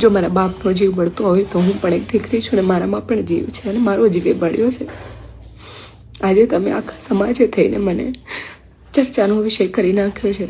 જો મારા બાપનો જીવ બળતો હોય તો હું પણ એક દીકરી છું ને મારામાં પણ જીવ છે અને મારો જીવ બળ્યો છે. આજે તમે આખા સમાજે થઈને મને ચર્ચાનો વિષય કરી નાખ્યો છે.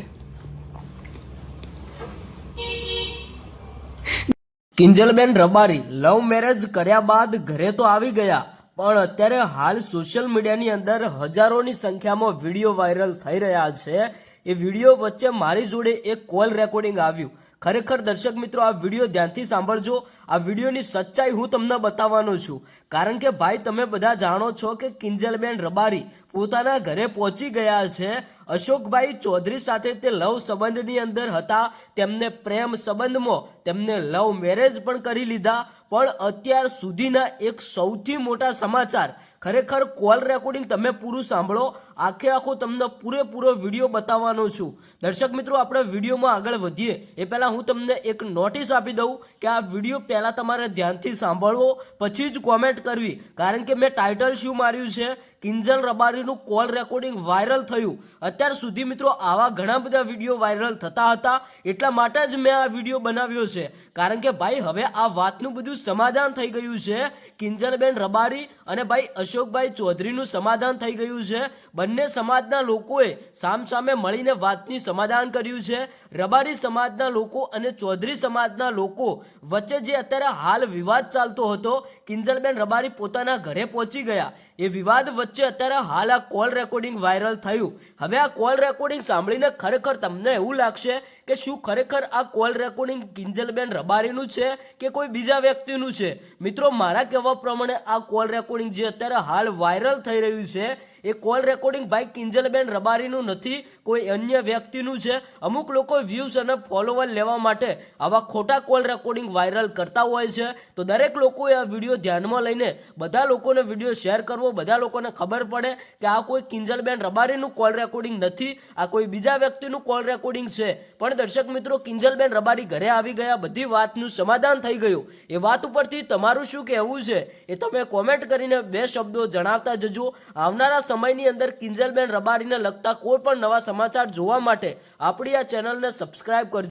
કિંજલબેન રબારી લવ મેરેજ કર્યા બાદ ઘરે તો આવી ગયા, પણ અત્યારે હાલ સોશિયલ મીડિયાની અંદર હજારોની સંખ્યામાં વિડીયો વાયરલ થઈ રહ્યા છે. એ વિડીયો વચ્ચે મારી જોડે એક કોલ રેકોર્ડિંગ આવ્યું. ખરેખર દર્શક મિત્રો, આ વિડીયો ધ્યાનથી સાંભળજો. આ વિડીયોની સચ્ચાઈ હું તમને બતાવવાનો છું. કારણ કે ભાઈ, તમે બધા જાણો છો કે કિંજલબેન રબારી પોતાના ઘરે પહોંચી ગયા છે. અશોકભાઈ ચૌધરી સાથે તે લવ સંબંધની અંદર હતા. તેમને પ્રેમ સંબંધમાં તેમને લવ મેરેજ પણ કરી લીધા. પણ અત્યાર સુધીના એક સૌથી મોટા સમાચાર, ખરેખર કોલ રેકોર્ડિંગ તમે પૂરું સાંભળો. આખો તમને પૂરેપૂરો વિડીયો બતાવવાનો છું. દર્શક મિત્રો, આપણે વિડીયોમાં આગળ વધીએ એ પહેલાં હું તમને એક નોટિસ આપી દઉં કે આ વિડીયો પહેલાં તમારે ધ્યાનથી સાંભળવો, પછી જ કોમેન્ટ કરવી. કારણ કે મેં ટાઇટલ શું માર્યું છે, કિંજલ રબારીનું કોલ રેકોર્ડિંગ વાયરલ થયું. અત્યાર સુધી મિત્રો આવા ઘણા બધા વિડીયો વાયરલ થતા હતા, એટલા માટે જ મેં આ વિડીયો બનાવ્યો છે. કારણ કે ભાઈ, હવે આ વાતનું બધું સમાધાન થઈ ગયું છે. કિંજલબેન રબારી અને ભાઈ અશોકભાઈ ચૌધરીનું સમાધાન થઈ ગયું છે. બંને સમાજના લોકોએ સામસામે મળીને વાતની સમાધાન કર્યું છે. રબારી સમાજના લોકો અને ચૌધરી સમાજના લોકો વચ્ચે જે અત્યારે હાલ વિવાદ ચાલતો હતો, કિંજલબેન રબારી પોતાના ઘરે પહોંચી ગયા, એ વિવાદ વચ્ચે અત્યારે હાલ આ કોલ રેકોર્ડિંગ વાયરલ થયું. હવે આ કોલ રેકોર્ડિંગ સાંભળીને ખરેખર તમને એવું લાગશે કે શું ખરેખર આ કોલ રેકોર્ડિંગ કિંજલબેન રબારીનું છે કે કોઈ બીજા વ્યક્તિનું છે. મિત્રો, મારા કહેવા પ્રમાણે આ કોલ રેકોર્ડિંગ જે અત્યારે હાલ વાયરલ થઈ રહ્યું છે, એ કોલ રેકોર્ડિંગ ભાઈ કિંજલબેન રબારીનું નથી, કોઈ અન્ય વ્યક્તિનું છે. અમુક લોકો વ્યૂઝ અને ફોલોવર લેવા માટે આવા ખોટા કોલ રેકોર્ડિંગ વાયરલ કરતા હોય છે. તો દરેક લોકોએ આ વિડીયો ધ્યાનમાં લઈને બધા લોકોને વિડીયો શેર કરવો, બધા લોકોને ખબર પડે કે આ કોઈ કિંજલબેન રબારીનું કોલ રેકોર્ડિંગ નથી, આ કોઈ બીજા વ્યક્તિનું કોલ રેકોર્ડિંગ છે. પણ દર્શક મિત્રો, કિંજલબેન રબારી ઘરે આવી ગયા, બધી વાતનું સમાધાન થઈ ગયું. એ વાત ઉપરથી તમારું શું કહેવું છે એ તમે કોમેન્ટ કરીને બે શબ્દો જણાવતા જજો. આવનારા સમયની અંદર કિંજલબેન રબારીને લગતા કોઈ પણ નવા સમાચાર જોવા માટે આપણી આ ચેનલને સબસ્ક્રાઇબ કરજો.